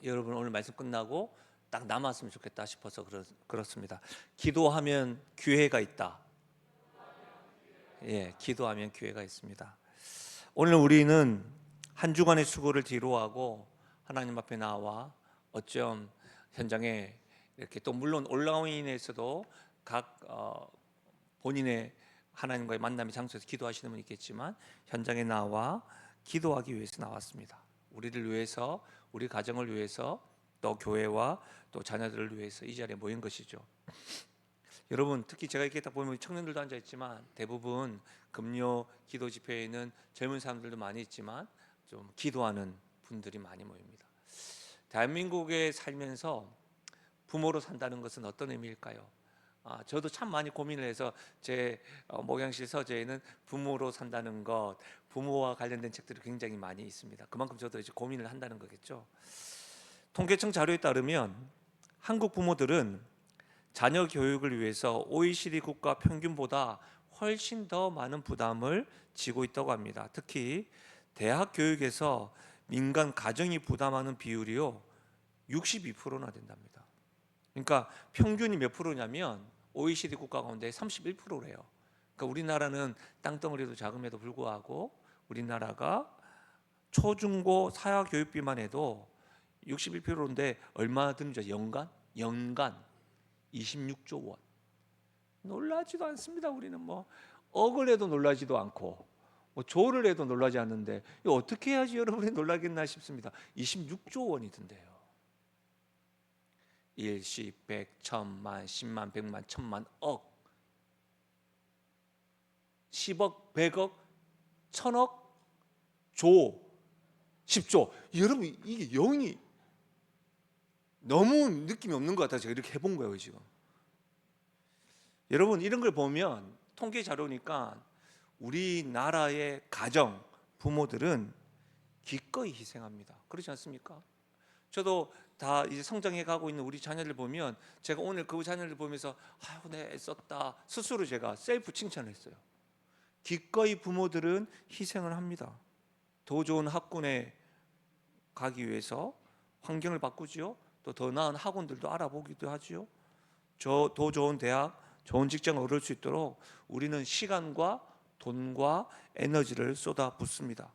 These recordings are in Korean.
여러분 오늘 말씀 끝나고 딱 남았으면 좋겠다 싶어서 그렇습니다. 기도하면 기회가 있다. 예, 기도하면 기회가 있습니다. 오늘 우리는 한 주간의 수고를 뒤로하고 하나님 앞에 나와 어쩜 현장에 이렇게 또 물론 온라인에서도 각 본인의 하나님과의 만남의 장소에서 기도하시는 분이 있겠지만 현장에 나와 기도하기 위해서 나왔습니다. 우리를 위해서, 우리 가정을 위해서, 또 교회와 또 자녀들을 위해서 이 자리에 모인 것이죠. 여러분, 특히 제가 이렇게 딱 보면 청년들도 앉아 있지만 대부분 금요 기도 집회에는 젊은 사람들도 많이 있지만 좀 기도하는 분들이 많이 모입니다. 대한민국에 살면서 부모로 산다는 것은 어떤 의미일까요? 저도 참 많이 고민을 해서 제 목양실 서재에는 부모로 산다는 것, 부모와 관련된 책들이 굉장히 많이 있습니다. 그만큼 저도 이제 고민을 한다는 거겠죠. 통계청 자료에 따르면 한국 부모들은 자녀 교육을 위해서 OECD 국가 평균보다 훨씬 더 많은 부담을 지고 있다고 합니다. 특히 대학 교육에서 민간 가정이 부담하는 비율이요 62%나 된답니다. 그러니까 평균이 몇 프로냐면 OECD 국가 가운데 31%래요. 그러니까 우리나라는 땅덩어리도 작음에도 불구하고 우리나라가 초중고 사회 교육비만 해도 61%인데 얼마 드는지 연간 26조 원. 놀라지도 않습니다. 우리는 뭐 억을 해도 놀라지도 않고 뭐 조를 해도 놀라지 않는데 이거 어떻게 해야지 여러분이 놀라겠나 싶습니다. 26조 원이 든대요. 1, 10, 100, 1000만, 10만, 100만, 1000만, 억 10억, 100억, 1000억, 조, 10조. 여러분 이게 영이 너무 느낌이 없는 것 같아서 제가 이렇게 해본 거예요 지금. 여러분 이런 걸 보면 통계 자료니까 우리나라의 가정, 부모들은 기꺼이 희생합니다. 그렇지 않습니까? 저도 다 이제 성장해 가고 있는 우리 자녀들 보면 제가 오늘 그 자녀를 보면서 아유 내 애썼다 스스로 제가 셀프 칭찬을 했어요. 기꺼이 부모들은 희생을 합니다. 더 좋은 학군에 가기 위해서 환경을 바꾸지요. 또 더 나은 학원들도 알아보기도 하지요. 더 좋은 대학, 좋은 직장을 얻을 수 있도록 우리는 시간과 돈과 에너지를 쏟아붓습니다.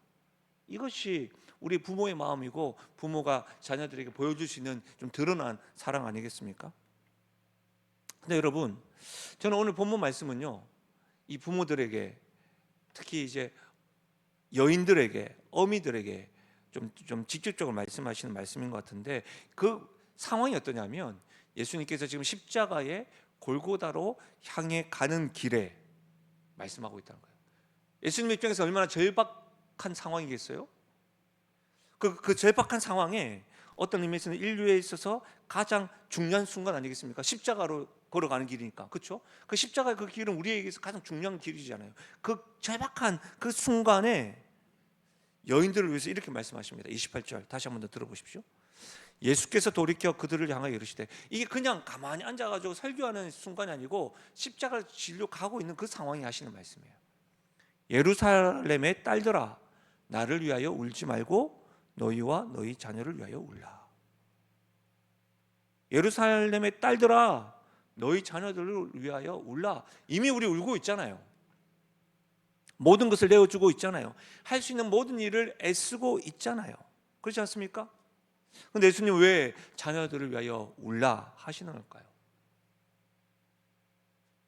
이것이 우리 부모의 마음이고 부모가 자녀들에게 보여줄 수 있는 좀 드러난 사랑 아니겠습니까? 근데 여러분, 저는 오늘 본문 말씀은요, 이 부모들에게 특히 이제 여인들에게, 어미들에게 좀 직접적으로 말씀하시는 말씀인 것 같은데 그 상황이 어떠냐면 예수님께서 지금 십자가의 골고다로 향해 가는 길에 말씀하고 있다는 거예요. 예수님 입장에서 얼마나 절박한 상황이겠어요? 그 절박한 상황에 어떤 의미에서는 인류에 있어서 가장 중요한 순간 아니겠습니까? 십자가로 걸어가는 길이니까, 그렇죠? 그 십자가의 그 길은 우리에게서 가장 중요한 길이잖아요. 그 절박한 그 순간에 여인들을 위해서 이렇게 말씀하십니다. 28절 다시 한번 더 들어보십시오. 예수께서 돌이켜 그들을 향하여 이르시되, 이게 그냥 가만히 앉아가지고 설교하는 순간이 아니고 십자가를 지려 가고 있는 그 상황이 하시는 말씀이에요. 예루살렘의 딸들아 나를 위하여 울지 말고 너희와 너희 자녀를 위하여 울라. 예루살렘의 딸들아 너희 자녀들을 위하여 울라. 이미 우리 울고 있잖아요. 모든 것을 내어주고 있잖아요. 할 수 있는 모든 일을 애쓰고 있잖아요. 그렇지 않습니까? 그런데 예수님 왜 자녀들을 위하여 울라 하시는 걸까요?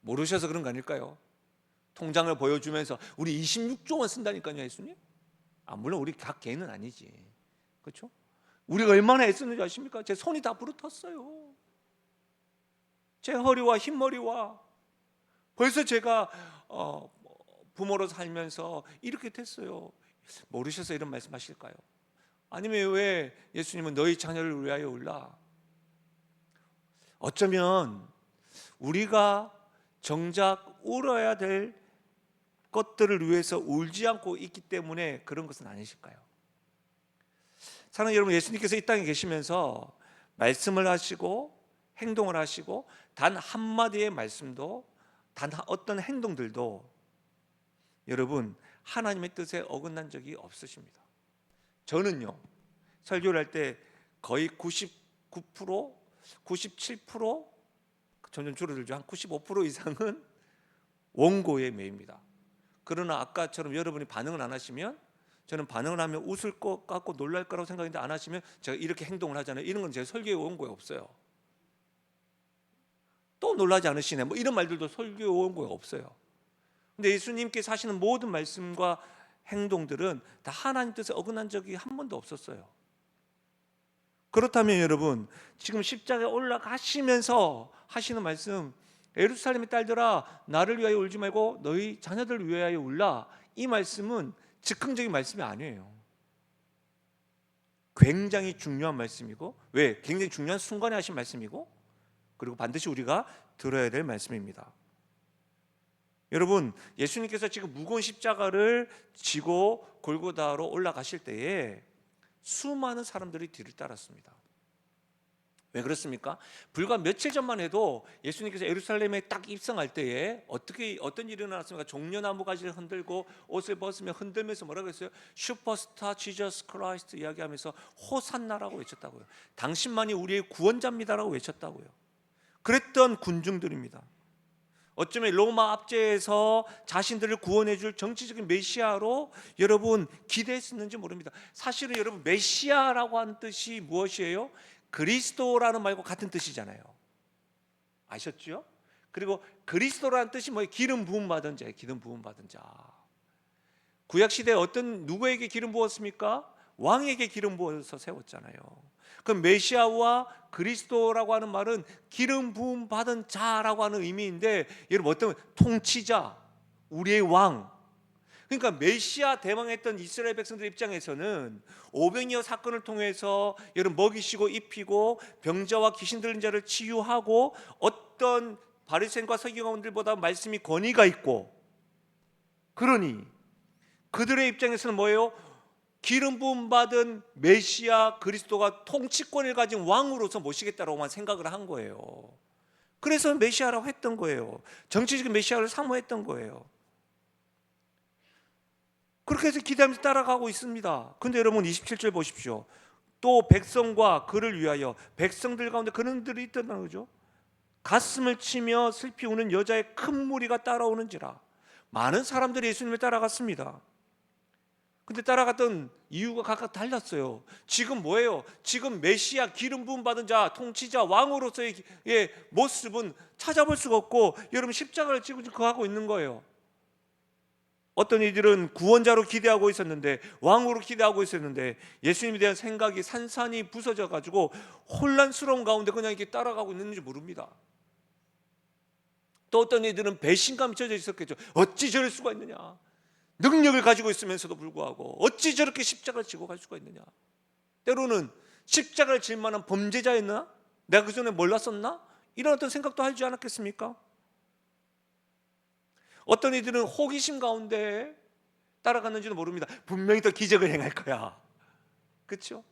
모르셔서 그런 거 아닐까요? 통장을 보여주면서 우리 26조 원 쓴다니까요 예수님. 물론 우리 각 개인은 아니지, 그렇죠? 우리가 얼마나 애쓰는지 아십니까? 제 손이 다 부르텄어요. 제 허리와 흰머리와 벌써 제가 부모로 살면서 이렇게 됐어요. 모르셔서 이런 말씀하실까요? 아니면 왜 예수님은 너희 자녀를 위하여 울라? 어쩌면 우리가 정작 울어야 될 것들을 위해서 울지 않고 있기 때문에 그런 것은 아니실까요? 사랑하는 여러분, 예수님께서 이 땅에 계시면서 말씀을 하시고 행동을 하시고 단 한마디의 말씀도 단 어떤 행동들도 여러분 하나님의 뜻에 어긋난 적이 없으십니다. 저는요 설교를 할 때 거의 99%, 97%, 점점 줄어들죠. 한 95% 이상은 원고에 매입니다. 그러나 아까처럼 여러분이 반응을 안 하시면, 저는 반응을 하면 웃을 것 같고 놀랄 거라고 생각했는데 안 하시면 제가 이렇게 행동을 하잖아요. 이런 건 제 설교의 원고에 없어요. 또 놀라지 않으시네, 뭐 이런 말들도 설교의 원고에 없어요. 근데 예수님께서 하시는 모든 말씀과 행동들은 다 하나님 뜻에 어긋난 적이 한 번도 없었어요. 그렇다면 여러분, 지금 십자가에 올라가시면서 하시는 말씀, 예루살렘의 딸들아 나를 위하여 울지 말고 너희 자녀들을 위하여 울라, 이 말씀은 즉흥적인 말씀이 아니에요. 굉장히 중요한 말씀이고, 왜? 굉장히 중요한 순간에 하신 말씀이고, 그리고 반드시 우리가 들어야 될 말씀입니다. 여러분, 예수님께서 지금 무거운 십자가를 지고 골고다로 올라가실 때에 수많은 사람들이 뒤를 따랐습니다. 왜 그렇습니까? 불과 며칠 전만 해도 예수님께서 예루살렘에 딱 입성할 때에 어떤 일이 일어났습니까? 종려나무 가지를 흔들고 옷을 벗으며 흔들면서 뭐라고 했어요? 슈퍼스타 지저스 크라이스트 이야기하면서 호산나라고 외쳤다고요. 당신만이 우리의 구원자입니다라고 외쳤다고요. 그랬던 군중들입니다. 어쩌면 로마 압제에서 자신들을 구원해 줄 정치적인 메시아로 여러분 기대했었는지 모릅니다. 사실은 여러분, 메시아라고 하는 뜻이 무엇이에요? 그리스도라는 말과 같은 뜻이잖아요. 아셨죠? 그리고 그리스도라는 뜻이 뭐예요? 기름 부음 받은 자예요. 기름 부음 받은 자. 구약 시대에 누구에게 기름 부었습니까? 왕에게 기름 부어서 세웠잖아요. 그럼 메시아와 그리스도라고 하는 말은 기름 부음 받은 자라고 하는 의미인데, 여러분 어떤 통치자, 우리의 왕. 그러니까 메시아 대망했던 이스라엘 백성들 입장에서는 오병이어 사건을 통해서 여러분 먹이시고 입히고 병자와 귀신 들린 자를 치유하고 어떤 바리새인과 서기관들보다 말씀이 권위가 있고, 그러니 그들의 입장에서는 뭐예요? 기름 부음 받은 메시아 그리스도가 통치권을 가진 왕으로서 모시겠다라고만 생각을 한 거예요. 그래서 메시아라고 했던 거예요. 정치적인 메시아를 사모했던 거예요. 그렇게 해서 기대하면서 따라가고 있습니다. 근데 여러분 27절 보십시오. 또 백성과 그를 위하여, 백성들 가운데 그런 들이 있다는 거죠. 가슴을 치며 슬피 우는 여자의 큰 무리가 따라오는지라. 많은 사람들이 예수님을 따라갔습니다. 근데 따라갔던 이유가 각각 달랐어요. 지금 뭐예요? 지금 메시아 기름 부음 받은 자, 통치자, 왕으로서의 모습은 찾아볼 수가 없고, 여러분 십자가를 지고 하고 있는 거예요. 어떤 이들은 구원자로 기대하고 있었는데, 왕으로 기대하고 있었는데, 예수님에 대한 생각이 산산이 부서져 가지고 혼란스러운 가운데 그냥 이렇게 따라가고 있는지 모릅니다. 또 어떤 이들은 배신감이 젖어 있었겠죠. 어찌 저럴 수가 있느냐, 능력을 가지고 있으면서도 불구하고 어찌 저렇게 십자가를 지고 갈 수가 있느냐. 때로는 십자가를 질 만한 범죄자였나? 내가 그 전에 몰랐었나? 이런 어떤 생각도 하지 않았겠습니까? 어떤 이들은 호기심 가운데 따라갔는지도 모릅니다. 분명히 더 기적을 행할 거야. 그렇죠?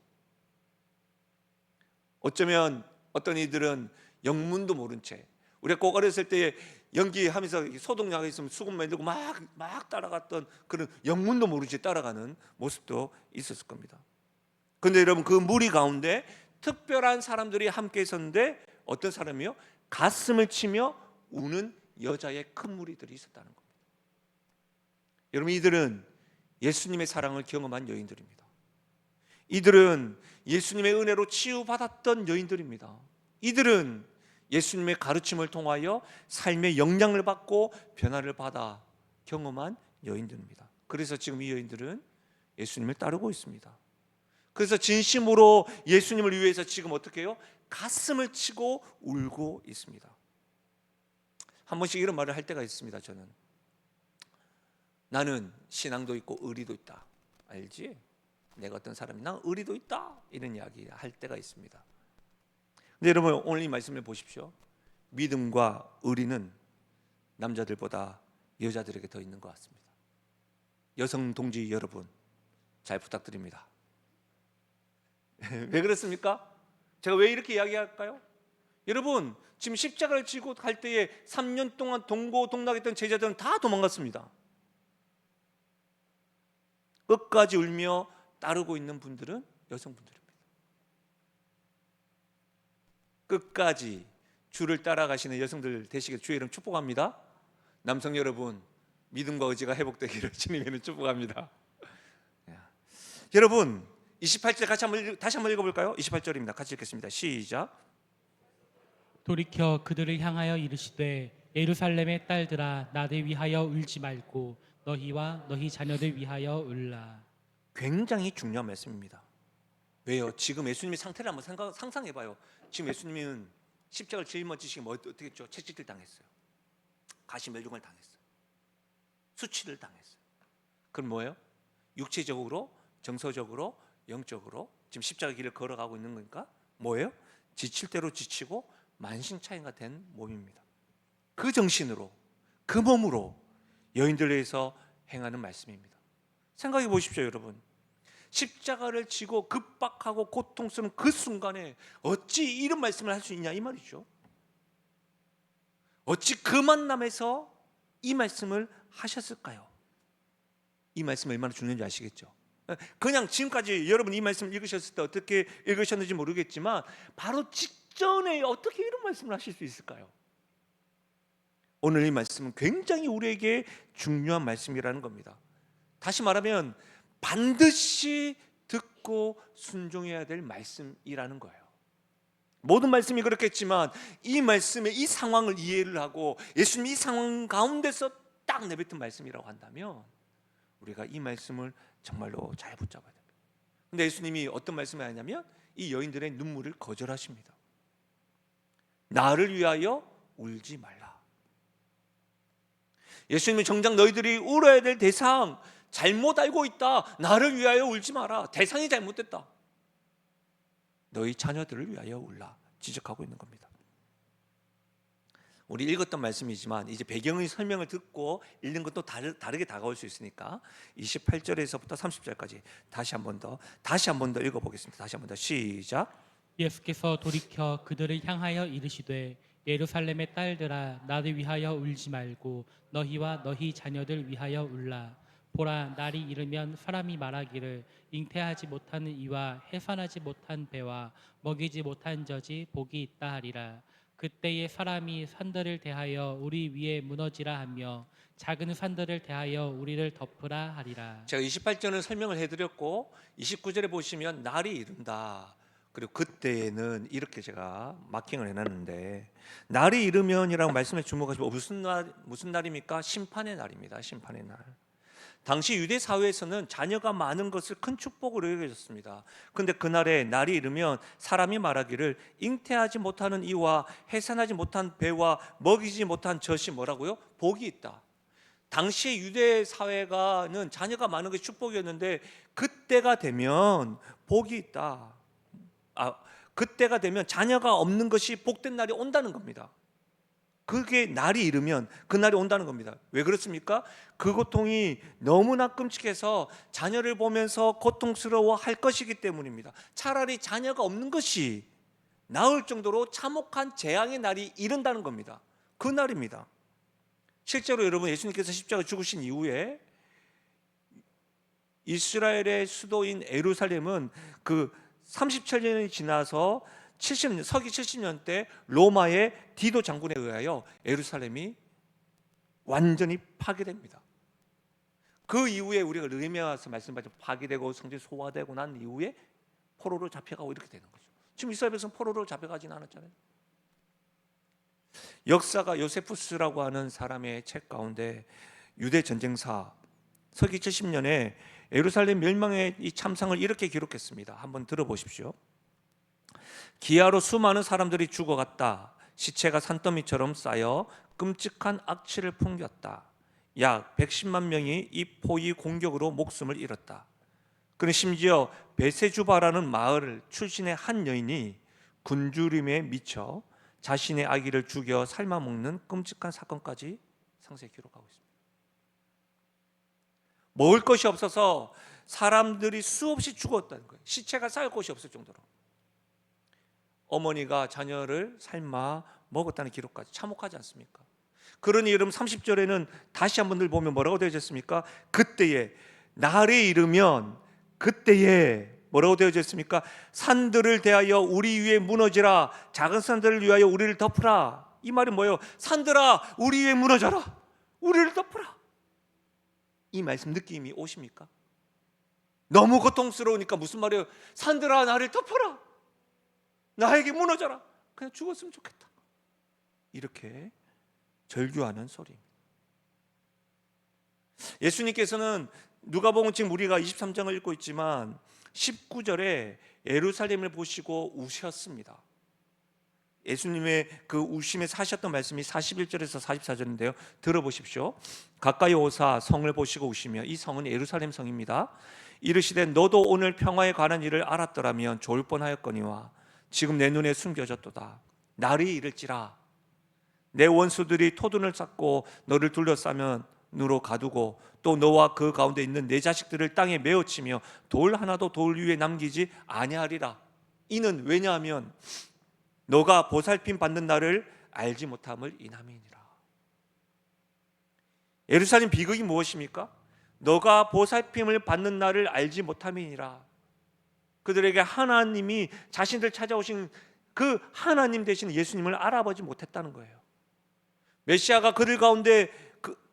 어쩌면 어떤 이들은 영문도 모른 채, 우리가 꼭 어렸을 때 연기하면서 소독약이 있으면 수건 만들고 막 따라갔던 그런 영문도 모르지 따라가는 모습도 있었을 겁니다. 그런데 여러분, 그 무리 가운데 특별한 사람들이 함께 있었는데, 어떤 사람이요? 가슴을 치며 우는 여자의 큰 무리들이 있었다는 겁니다. 여러분, 이들은 예수님의 사랑을 경험한 여인들입니다. 이들은 예수님의 은혜로 치유받았던 여인들입니다. 이들은 예수님의 가르침을 통하여 삶의 영향을 받고 변화를 받아 경험한 여인들입니다. 그래서 지금 이 여인들은 예수님을 따르고 있습니다. 그래서 진심으로 예수님을 위해서 지금 어떻게 해요? 가슴을 치고 울고 있습니다. 한 번씩 이런 말을 할 때가 있습니다. 저는 나는 신앙도 있고 의리도 있다. 알지? 내가 어떤 사람이 난 의리도 있다, 이런 이야기 할 때가 있습니다. 근데 여러분, 오늘 이 말씀을 보십시오. 믿음과 의리는 남자들보다 여자들에게 더 있는 것 같습니다. 여성 동지 여러분, 잘 부탁드립니다. 왜 그렇습니까? 제가 왜 이렇게 이야기할까요? 여러분, 지금 십자가를 지고 갈 때에 3년 동안 동고동락했던 제자들은 다 도망갔습니다. 끝까지 울며 따르고 있는 분들은 여성분들입니다. 끝까지 주를 따라가시는 여성들 되시길 주의 이름 축복합니다. 남성 여러분, 믿음과 의지가 회복되기를 주님의 이름 축복합니다. 여러분 28절 다시 한번 읽어볼까요? 28절입니다. 같이 읽겠습니다. 시작. 돌이켜 그들을 향하여 이르시되 예루살렘의 딸들아 나를 위하여 울지 말고 너희와 너희 자녀들 위하여 울라. 굉장히 중요한 말씀입니다. 왜요? 지금 예수님의 상태를 한번 상상해봐요. 지금 예수님은 십자가를 짊어지시기 어떻게 했죠? 채찍질 당했어요. 가시멸종을 당했어요. 수치를 당했어요. 그럼 뭐예요? 육체적으로, 정서적으로, 영적으로 지금 십자가 길을 걸어가고 있는 거니까 뭐예요? 지칠 대로 지치고 만신창이가 된 몸입니다. 그 정신으로, 그 몸으로 여인들을 위해서 행하는 말씀입니다. 생각해 보십시오, 여러분. 십자가를 지고 급박하고 고통스러운 그 순간에 어찌 이런 말씀을 할 수 있냐 이 말이죠. 어찌 그 만남에서 이 말씀을 하셨을까요? 이 말씀이 얼마나 중요한지 아시겠죠? 그냥 지금까지 여러분 이 말씀을 읽으셨을 때 어떻게 읽으셨는지 모르겠지만 바로 직전에 어떻게 이런 말씀을 하실 수 있을까요? 오늘 이 말씀은 굉장히 우리에게 중요한 말씀이라는 겁니다. 다시 말하면 반드시 듣고 순종해야 될 말씀이라는 거예요. 모든 말씀이 그렇겠지만 이 말씀의 이 상황을 이해를 하고 예수님이 이 상황 가운데서 딱 내뱉은 말씀이라고 한다면 우리가 이 말씀을 정말로 잘 붙잡아야 됩니다. 근데 예수님이 어떤 말씀을 하냐면 이 여인들의 눈물을 거절하십니다. 나를 위하여 울지 말라. 예수님은 정작 너희들이 울어야 될 대상 잘못 알고 있다. 나를 위하여 울지 마라. 대상이 잘못됐다. 너희 자녀들을 위하여 울라. 지적하고 있는 겁니다. 우리 읽었던 말씀이지만 이제 배경의 설명을 듣고 읽는 것도 다르게 다가올 수 있으니까 28절에서부터 30절까지 다시 한 번 더 읽어보겠습니다. 다시 한 번 더 시작. 예수께서 돌이켜 그들을 향하여 이르시되 예루살렘의 딸들아 나를 위하여 울지 말고 너희와 너희 자녀들 위하여 울라. 보라 날이 이르면 사람이 말하기를 잉태하지 못하는 이와 해산하지 못한 배와 먹이지 못한 젖이 복이 있다 하리라. 그때에 사람이 산들을 대하여 우리 위에 무너지라 하며 작은 산들을 대하여 우리를 덮으라 하리라. 제가 28절은 설명을 해드렸고 29절에 보시면 날이 이른다. 그리고 그때에는 이렇게 제가 마킹을 해놨는데 날이 이르면이라고 말씀에 주목하시면 무슨 날입니까? 심판의 날입니다. 심판의 날. 당시 유대 사회에서는 자녀가 많은 것을 큰 축복으로 여겨졌습니다. 그런데 그날에 날이 이르면 사람이 말하기를 잉태하지 못하는 이와 해산하지 못한 배와 먹이지 못한 젖이 뭐라고요? 복이 있다. 당시 유대 사회가는 자녀가 많은 것이 축복이었는데 그때가 되면 복이 있다. 그때가 되면 자녀가 없는 것이 복된 날이 온다는 겁니다. 그게 날이 이르면 그 날이 온다는 겁니다. 왜 그렇습니까? 그 고통이 너무나 끔찍해서 자녀를 보면서 고통스러워 할 것이기 때문입니다. 차라리 자녀가 없는 것이 나을 정도로 참혹한 재앙의 날이 이른다는 겁니다. 그 날입니다. 실제로 여러분 예수님께서 십자가 죽으신 이후에 이스라엘의 수도인 예루살렘은 그 37년이 지나서 서기 70년 때 로마의 디도 장군에 의하여 예루살렘이 완전히 파괴됩니다. 그 이후에 우리가 느헤미야서 말씀받죠. 파괴되고 성전이 소화되고 난 이후에 포로로 잡혀가고 이렇게 되는 거죠. 지금 이스라엘 백성 포로로 잡혀가지는 않았잖아요. 역사가 요세푸스라고 하는 사람의 책 가운데 유대 전쟁사 서기 70년에 예루살렘 멸망의 이 참상을 이렇게 기록했습니다. 한번 들어보십시오. 기아로 수많은 사람들이 죽어갔다. 시체가 산더미처럼 쌓여 끔찍한 악취를 풍겼다. 약 110만 명이 이 포위 공격으로 목숨을 잃었다. 그는 심지어 베세주바라는 마을 출신의 한 여인이 굶주림에 미쳐 자신의 아기를 죽여 삶아먹는 끔찍한 사건까지 상세히 기록하고 있습니다. 먹을 것이 없어서 사람들이 수없이 죽었다는 거예요. 시체가 쌓일 곳이 없을 정도로. 어머니가 자녀를 삶아 먹었다는 기록까지 참혹하지 않습니까? 그러니 여러분 30절에는 다시 한번 늘 보면 뭐라고 되어 있습니까? 그때에 날이 이르면 그때에 뭐라고 되어져 있습니까? 산들을 대하여 우리 위에 무너지라, 작은 산들을 위하여 우리를 덮으라. 이 말이 뭐예요? 산들아 우리 위에 무너져라, 우리를 덮으라. 이 말씀 느낌이 오십니까? 너무 고통스러우니까 무슨 말이에요? 산들아 나를 덮어라, 나에게 무너져라, 그냥 죽었으면 좋겠다, 이렇게 절규하는 소리입니다. 예수님께서는 누가복음 지금 우리가 23장을 읽고 있지만 19절에 예루살렘을 보시고 우셨습니다. 예수님의 그 우심에서 하셨던 말씀이 41절에서 44절인데요. 들어보십시오. 가까이 오사 성을 보시고 우시며, 이 성은 예루살렘 성입니다. 이르시되 너도 오늘 평화에 관한 일을 알았더라면 좋을 뻔하였거니와 지금 내 눈에 숨겨졌도다. 날이 이를지라 내 원수들이 토둔을 쌓고 너를 둘러싸면 으로 가두고 또 너와 그 가운데 있는 내 자식들을 땅에 메어치며 돌 하나도 돌 위에 남기지 아니하리라. 이는 왜냐하면 너가 보살핌 받는 날을 알지 못함을 인함이니라. 예루살렘 비극이 무엇입니까? 너가 보살핌을 받는 날을 알지 못함이니라. 그들에게 하나님이 자신들 찾아오신 그 하나님 되신 예수님을 알아보지 못했다는 거예요. 메시아가 그들 가운데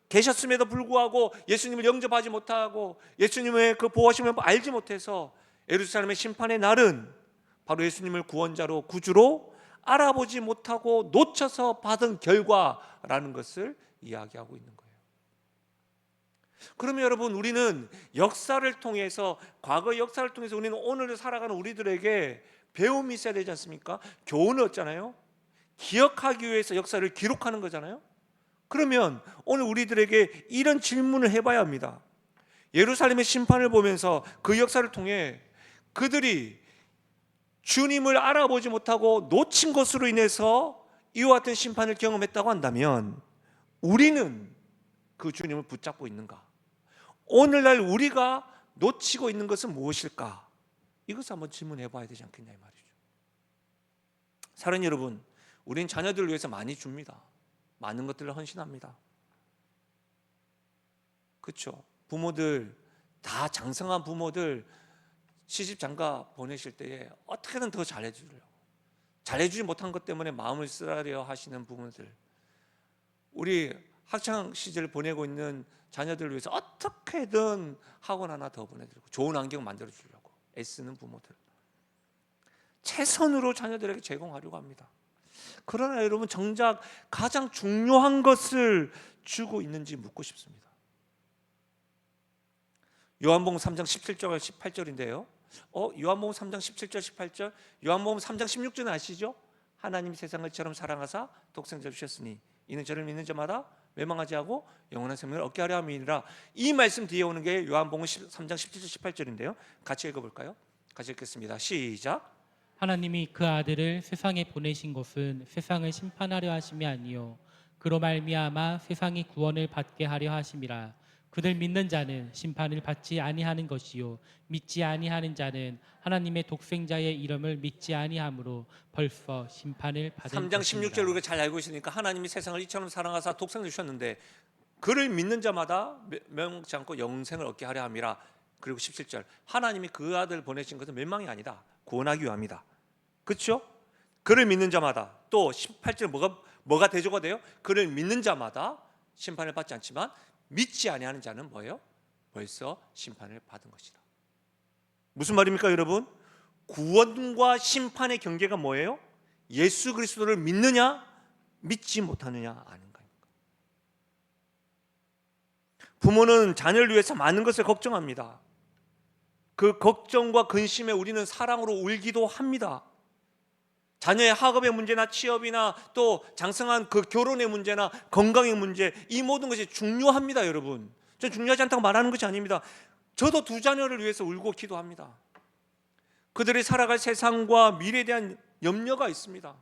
계셨음에도 불구하고 예수님을 영접하지 못하고 예수님의 그 보호하심을 알지 못해서 예루살렘의 심판의 날은 바로 예수님을 구원자로 구주로 알아보지 못하고 놓쳐서 받은 결과라는 것을 이야기하고 있는 거예요. 그러면 여러분, 우리는 역사를 통해서, 과거 역사를 통해서 우리는 오늘 살아가는 우리들에게 배움이 있어야 되지 않습니까? 교훈을 얻잖아요. 기억하기 위해서 역사를 기록하는 거잖아요. 그러면 오늘 우리들에게 이런 질문을 해봐야 합니다. 예루살렘의 심판을 보면서 그 역사를 통해 그들이 주님을 알아보지 못하고 놓친 것으로 인해서 이와 같은 심판을 경험했다고 한다면 우리는 그 주님을 붙잡고 있는가? 오늘날 우리가 놓치고 있는 것은 무엇일까? 이것을 한번 질문해 봐야 되지 않겠냐 이 말이죠. 사랑하는 여러분, 우리는 자녀들을 위해서 많이 줍니다. 많은 것들을 헌신합니다. 그렇죠? 부모들, 다 장성한 부모들 시집 장가 보내실 때에 어떻게든 더 잘해주려고, 잘해주지 못한 것 때문에 마음을 쓰라려 하시는 부모들, 우리 학창 시절을 보내고 있는 자녀들을 위해서 어떻게든 학원 하나 더 보내드리고 좋은 환경 만들어주려고 애쓰는 부모들, 최선으로 자녀들에게 제공하려고 합니다. 그러나 여러분, 정작 가장 중요한 것을 주고 있는지 묻고 싶습니다. 요한복음 3장 17절 18절인데요. 요한복음 3장 17절 18절, 요한복음 3장 16절은 아시죠? 하나님이 세상을 처럼 사랑하사 독생자를 주셨으니 이는 저를 믿는 자마다 멸망하지 않고 영원한 생명을 얻게 하려 함이니라. 이 말씀 뒤에 오는 게 요한복음 3장 17절 18절인데요. 같이 읽어볼까요? 같이 읽겠습니다. 시작. 하나님이 그 아들을 세상에 보내신 것은 세상을 심판하려 하심이 아니요 그로 말미암아 세상이 구원을 받게 하려 하심이라. 그들 믿는 자는 심판을 받지 아니하는 것이요 믿지 아니하는 자는 하나님의 독생자의 이름을 믿지 아니하므로 벌써 심판을 받은 3장 것이니라. 16절 우리가 잘 알고 있으니까, 하나님이 세상을 이처럼 사랑하사 독생자를 주셨는데 그를 믿는 자마다 멸망치 않고 영생을 얻게 하려 함이라. 그리고 17절, 하나님이 그 아들 보내신 것은 멸망이 아니다, 구원하기 위함이다. 그렇죠? 그를 믿는 자마다. 또 18절 뭐가 대조가 돼요? 그를 믿는 자마다 심판을 받지 않지만 믿지 아니하는 자는 뭐예요? 벌써 심판을 받은 것이다. 무슨 말입니까 여러분? 구원과 심판의 경계가 뭐예요? 예수 그리스도를 믿느냐 믿지 못하느냐 아닌가. 부모는 자녀를 위해서 많은 것을 걱정합니다. 그 걱정과 근심에 우리는 사랑으로 울기도 합니다. 자녀의 학업의 문제나 취업이나 또 장성한 그 결혼의 문제나 건강의 문제, 이 모든 것이 중요합니다. 여러분, 저 중요하지 않다고 말하는 것이 아닙니다. 저도 두 자녀를 위해서 울고 기도합니다. 그들이 살아갈 세상과 미래에 대한 염려가 있습니다.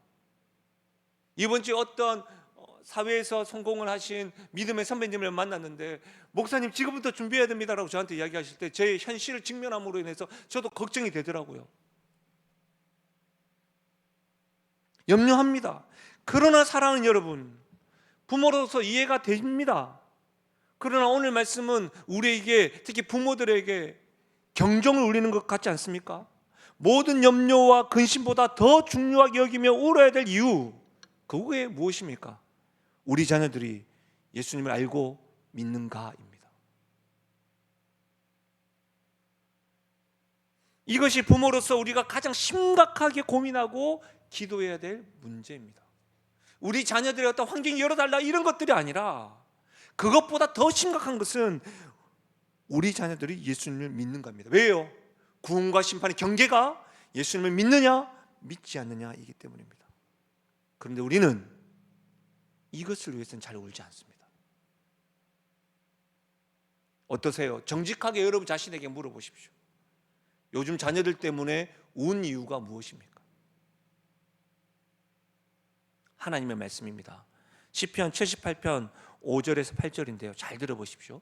이번 주에 어떤 사회에서 성공을 하신 믿음의 선배님을 만났는데, 목사님 지금부터 준비해야 됩니다라고 저한테 이야기하실 때 제 현실을 직면함으로 인해서 저도 걱정이 되더라고요. 염려합니다. 그러나 사랑하는 여러분, 부모로서 이해가 됩니다. 그러나 오늘 말씀은 우리에게, 특히 부모들에게 경종을 울리는 것 같지 않습니까? 모든 염려와 근심보다 더 중요하게 여기며 울어야 될 이유, 그게 무엇입니까? 우리 자녀들이 예수님을 알고 믿는가입니다. 이것이 부모로서 우리가 가장 심각하게 고민하고 기도해야 될 문제입니다. 우리 자녀들의 어떤 환경이 열어달라 이런 것들이 아니라, 그것보다 더 심각한 것은 우리 자녀들이 예수님을 믿는 겁니다. 왜요? 구원과 심판의 경계가 예수님을 믿느냐 믿지 않느냐이기 때문입니다. 그런데 우리는 이것을 위해서는 잘 울지 않습니다. 어떠세요? 정직하게 여러분 자신에게 물어보십시오. 요즘 자녀들 때문에 운 이유가 무엇입니까? 하나님의 말씀입니다. 시편 78편 5절에서 8절인데요. 잘 들어보십시오.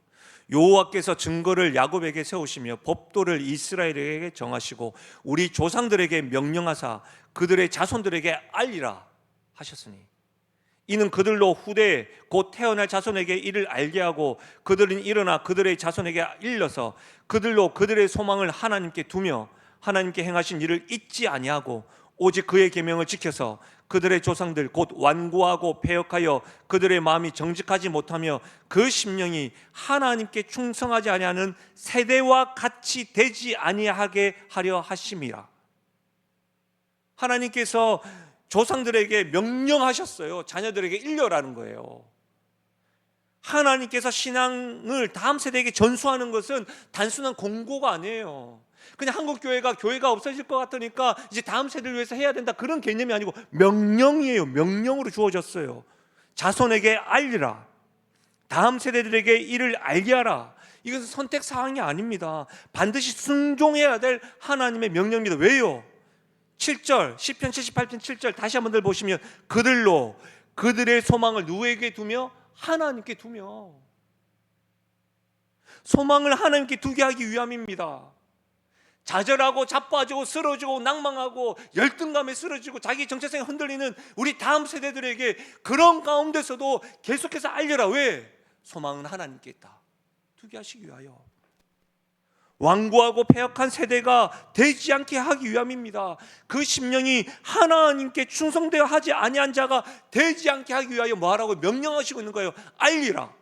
여호와께서 증거를 야곱에게 세우시며 법도를 이스라엘에게 정하시고 우리 조상들에게 명령하사 그들의 자손들에게 알리라 하셨으니, 이는 그들로 후대 곧 태어날 자손에게 이를 알게 하고 그들은 일어나 그들의 자손에게 일러서 그들로 그들의 소망을 하나님께 두며 하나님께 행하신 일을 잊지 아니하고 오직 그의 계명을 지켜서 그들의 조상들 곧 완고하고 패역하여 그들의 마음이 정직하지 못하며 그 심령이 하나님께 충성하지 아니하는 세대와 같이 되지 아니하게 하려 하심이라. 하나님께서 조상들에게 명령하셨어요. 자녀들에게 일려라는 거예요. 하나님께서 신앙을 다음 세대에게 전수하는 것은 단순한 공고가 아니에요. 그냥 한국 교회가 없어질 것 같으니까 이제 다음 세대를 위해서 해야 된다, 그런 개념이 아니고 명령이에요. 명령으로 주어졌어요. 자손에게 알리라, 다음 세대들에게 이를 알게 하라. 이것은 선택 사항이 아닙니다. 반드시 순종해야 될 하나님의 명령입니다. 왜요? 7절, 시편 78편 7절 다시 한번 보시면 그들로 그들의 소망을 누구에게 두며? 하나님께 두며. 소망을 하나님께 두게 하기 위함입니다. 좌절하고 자빠지고 쓰러지고 낭망하고 열등감에 쓰러지고 자기 정체성이 흔들리는 우리 다음 세대들에게 그런 가운데서도 계속해서 알려라. 왜? 소망은 하나님께 있다 두게 하시기 위하여. 완고하고 패역한 세대가 되지 않게 하기 위함입니다. 그 심령이 하나님께 충성되어 하지 아니한 자가 되지 않게 하기 위하여 뭐하라고 명령하시고 있는 거예요? 알리라,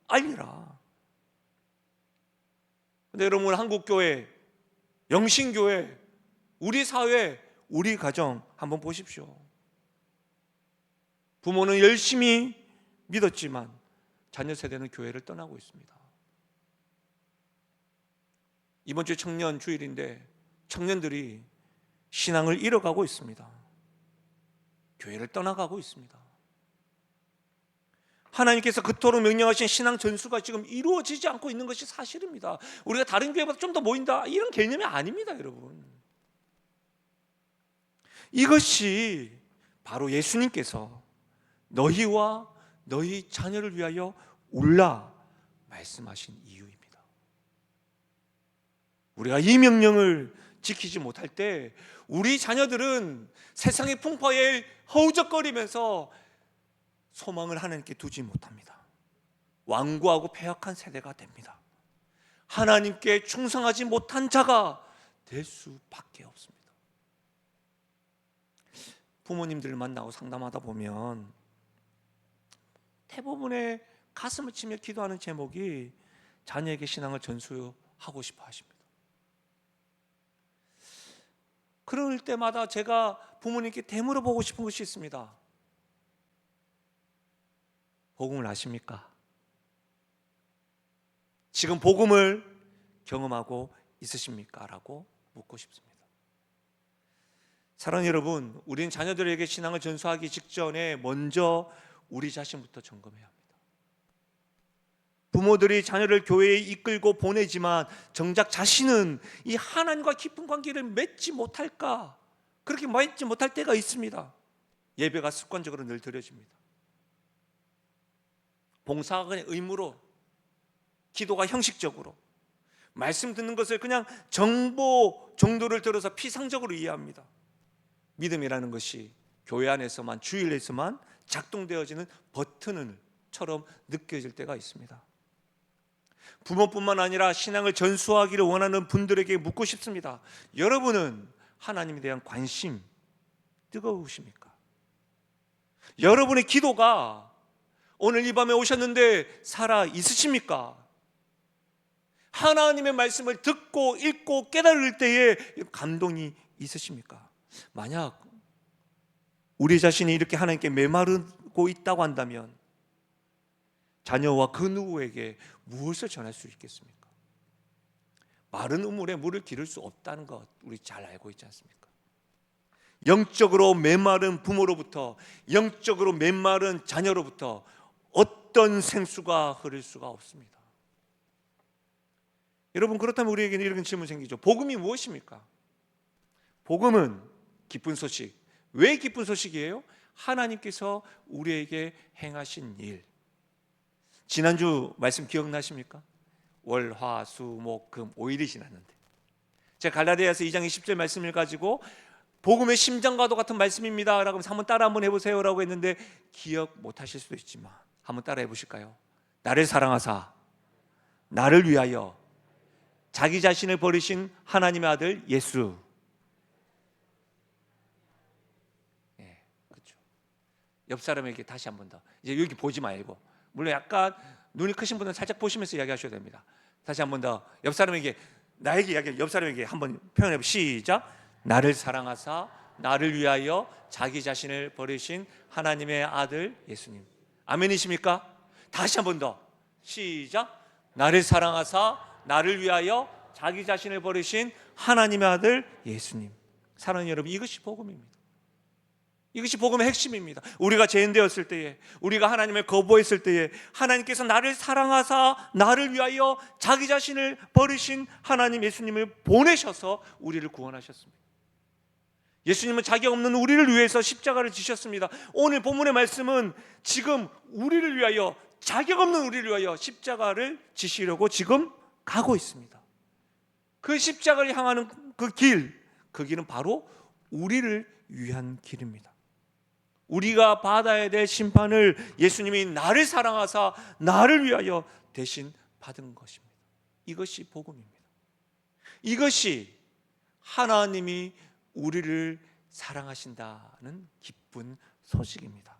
알리라. 근데 여러분, 한국교회, 영신교회, 우리 사회, 우리 가정 한번 보십시오. 부모는 열심히 믿었지만 자녀 세대는 교회를 떠나고 있습니다. 이번 주 청년 주일인데 청년들이 신앙을 잃어가고 있습니다. 교회를 떠나가고 있습니다. 하나님께서 그토록 명령하신 신앙 전수가 지금 이루어지지 않고 있는 것이 사실입니다. 우리가 다른 교회보다 좀 더 모인다, 이런 개념이 아닙니다, 여러분. 이것이 바로 예수님께서 너희와 너희 자녀를 위하여 울라 말씀하신 이유입니다. 우리가 이 명령을 지키지 못할 때 우리 자녀들은 세상의 풍파에 허우적거리면서 소망을 하나님께 두지 못합니다. 완고하고 패역한 세대가 됩니다. 하나님께 충성하지 못한 자가 될 수밖에 없습니다. 부모님들을 만나고 상담하다 보면 대부분의 가슴을 치며 기도하는 제목이 자녀에게 신앙을 전수하고 싶어 하십니다. 그럴 때마다 제가 부모님께 되물어보고 싶은 것이 있습니다. 복음을 아십니까? 지금 복음을 경험하고 있으십니까? 라고 묻고 싶습니다. 사랑하는 여러분, 우리는 자녀들에게 신앙을 전수하기 직전에 먼저 우리 자신부터 점검해야 합니다. 부모들이 자녀를 교회에 이끌고 보내지만 정작 자신은 이 하나님과 깊은 관계를 맺지 못할까? 그렇게 맺지 못할 때가 있습니다. 예배가 습관적으로 늘 드려집니다. 봉사가 그냥 의무로, 기도가 형식적으로, 말씀 듣는 것을 그냥 정보 정도를 들어서 피상적으로 이해합니다. 믿음이라는 것이 교회 안에서만, 주일에서만 작동되어지는 버튼처럼 느껴질 때가 있습니다. 부모뿐만 아니라 신앙을 전수하기를 원하는 분들에게 묻고 싶습니다. 여러분은 하나님에 대한 관심 뜨거우십니까? 여러분의 기도가 오늘 이 밤에 오셨는데 살아 있으십니까? 하나님의 말씀을 듣고 읽고 깨달을 때에 감동이 있으십니까? 만약 우리 자신이 이렇게 하나님께 메마르고 있다고 한다면 자녀와 그 누구에게 무엇을 전할 수 있겠습니까? 마른 우물에 물을 기를 수 없다는 것 우리 잘 알고 있지 않습니까? 영적으로 메마른 부모로부터, 영적으로 메마른 자녀로부터 어떤 생수가 흐를 수가 없습니다. 여러분, 그렇다면 우리에게는 이런 질문 생기죠. 복음이 무엇입니까? 복음은 기쁜 소식. 왜 기쁜 소식이에요? 하나님께서 우리에게 행하신 일. 지난주 말씀 기억나십니까? 월, 화, 수, 목, 금 5일이 지났는데 제가 갈라디아서 2장 20절 말씀을 가지고 복음의 심장과도 같은 말씀입니다 라고 하면서 한번 따라 한번 해보세요 라고 했는데 기억 못하실 수도 있지만 한번 따라 해보실까요? 나를 사랑하사 나를 위하여 자기 자신을 버리신 하나님의 아들 예수. 그렇죠. 옆 사람에게 다시 한 번 더, 이제 여기 보지 말고, 물론 약간 눈이 크신 분은 살짝 보시면서 이야기하셔야 됩니다. 다시 한 번 더 옆 사람에게, 나에게 이야기, 옆 사람에게 한번 표현해 보. 시작. 나를 사랑하사 나를 위하여 자기 자신을 버리신 하나님의 아들 예수님. 아멘이십니까? 다시 한 번 더 시작. 나를 사랑하사 나를 위하여 자기 자신을 버리신 하나님의 아들 예수님. 사랑하는 여러분, 이것이 복음입니다. 이것이 복음의 핵심입니다. 우리가 죄인되었을 때에, 우리가 하나님을 거부했을 때에 하나님께서 나를 사랑하사 나를 위하여 자기 자신을 버리신 하나님 예수님을 보내셔서 우리를 구원하셨습니다. 예수님은 자격 없는 우리를 위해서 십자가를 지셨습니다. 오늘 본문의 말씀은 지금 우리를 위하여, 자격 없는 우리를 위하여 십자가를 지시려고 지금 가고 있습니다. 그 십자가를 향하는 그 길은 바로 우리를 위한 길입니다. 우리가 받아야 될 심판을 예수님이 나를 사랑하사 나를 위하여 대신 받은 것입니다. 이것이 복음입니다. 이것이 하나님이 우리를 사랑하신다는 기쁜 소식입니다.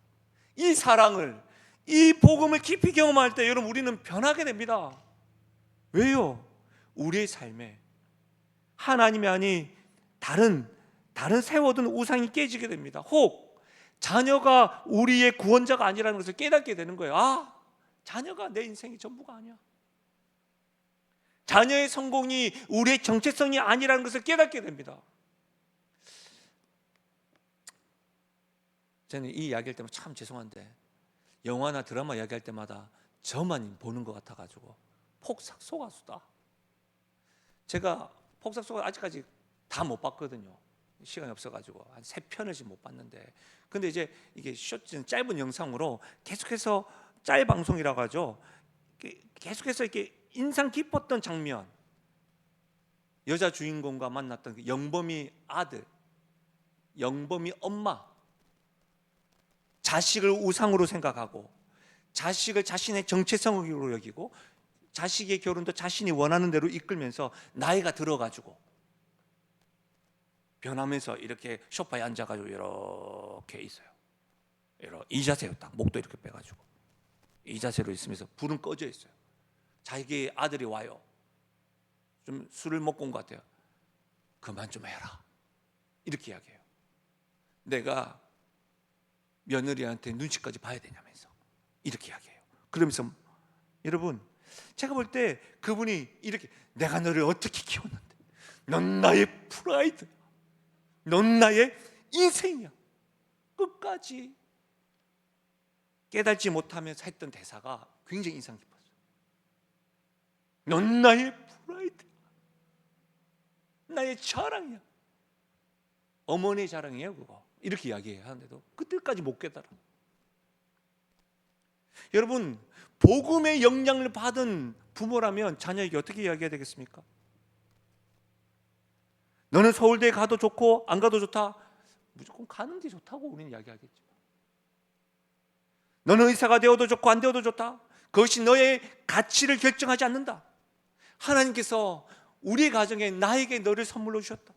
이 사랑을, 이 복음을 깊이 경험할 때 여러분, 우리는 변하게 됩니다. 왜요? 우리의 삶에 하나님이 아닌 다른 세워둔 우상이 깨지게 됩니다. 혹 자녀가 우리의 구원자가 아니라는 것을 깨닫게 되는 거예요. 아, 자녀가 내 인생이 전부가 아니야. 자녀의 성공이 우리의 정체성이 아니라는 것을 깨닫게 됩니다. 저는 이 이야기할 때마다 참 죄송한데, 영화나 드라마 이야기할 때마다 저만 보는 것 같아가지고 폭삭소가수다. 제가 폭삭소가 아직까지 다 못 봤거든요. 시간이 없어가지고 한 3편을 지금 못 봤는데, 근데 이제 이게 쇼츠, 짧은 영상으로 계속해서 짤 방송이라고 하죠. 계속해서 이렇게 인상 깊었던 장면, 여자 주인공과 만났던 그 영범이 아들, 영범이 엄마, 자식을 우상으로 생각하고 자식을 자신의 정체성으로 여기고 자식의 결혼도 자신이 원하는 대로 이끌면서 나이가 들어가지고 변하면서 이렇게 소파에 앉아가지고 이렇게 있어요. 이 자세요. 딱 목도 이렇게 빼가지고 이 자세로 있으면서 불은 꺼져 있어요. 자기 아들이 와요. 좀 술을 먹고 온 것 같아요. 그만 좀 해라, 이렇게 이야기해요. 내가 며느리한테 눈치까지 봐야 되냐면서 이렇게 이야기해요. 그러면서 여러분, 제가 볼 때 그분이 이렇게, 내가 너를 어떻게 키웠는데, 넌 나의 프라이드, 넌 나의 인생이야, 끝까지 깨닫지 못하면서 했던 대사가 굉장히 인상 깊었어요. 넌 나의 프라이드, 나의 자랑이야. 어머니의 자랑이에요 그거. 이렇게 이야기해야 하는데도 그때까지 못 깨달아. 여러분, 복음의 영향을 받은 부모라면 자녀에게 어떻게 이야기해야 되겠습니까? 너는 서울대에 가도 좋고 안 가도 좋다. 무조건 가는 게 좋다고 우리는 이야기하겠죠. 너는 의사가 되어도 좋고 안 되어도 좋다. 그것이 너의 가치를 결정하지 않는다. 하나님께서 우리 가정에 나에게 너를 선물로 주셨다.